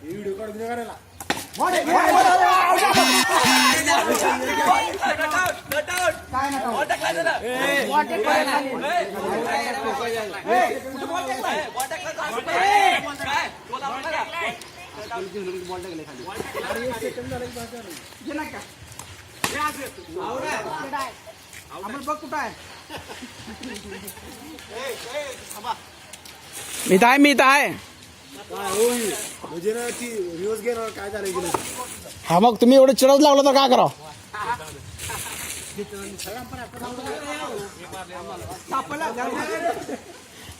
Video काढून करायला मी इथं आहे म्हणजे ना ती व्ह्यूज घेणार काय झालं गेलं. हा मग तुम्ही एवढं चिडच लावलं तर काय करावं.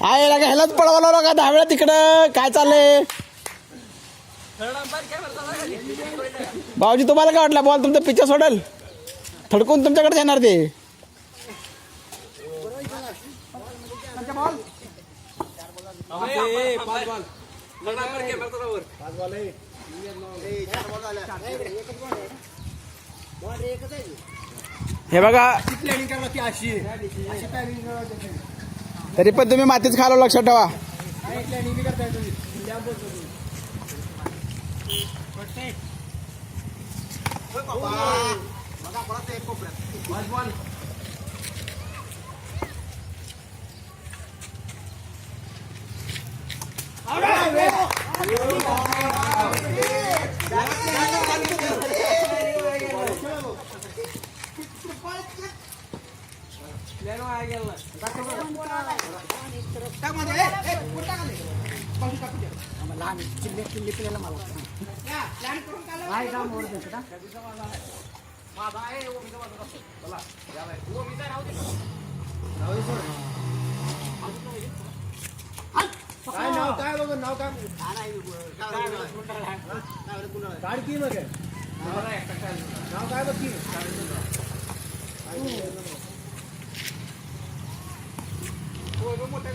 आहे लागा ह्यालाच पळवलं का 10 वेळा तिकडं काय चाललंय. भाऊजी तुम्हाला काय वाटलं बॉल तुमचा पिच्चा सोडल थडकून तुमच्याकडे येणार ते. हे बघा प्लॅनिंग करायला ती अशी प्लॅनिंग तरी पण तुम्ही मातीच खालो लक्षात ठेवा. प्लॅनिंग बी करताय तुम्ही. काय नाव काय बघ नाव काय काढ की मग नाव काय बघ की मोठ्या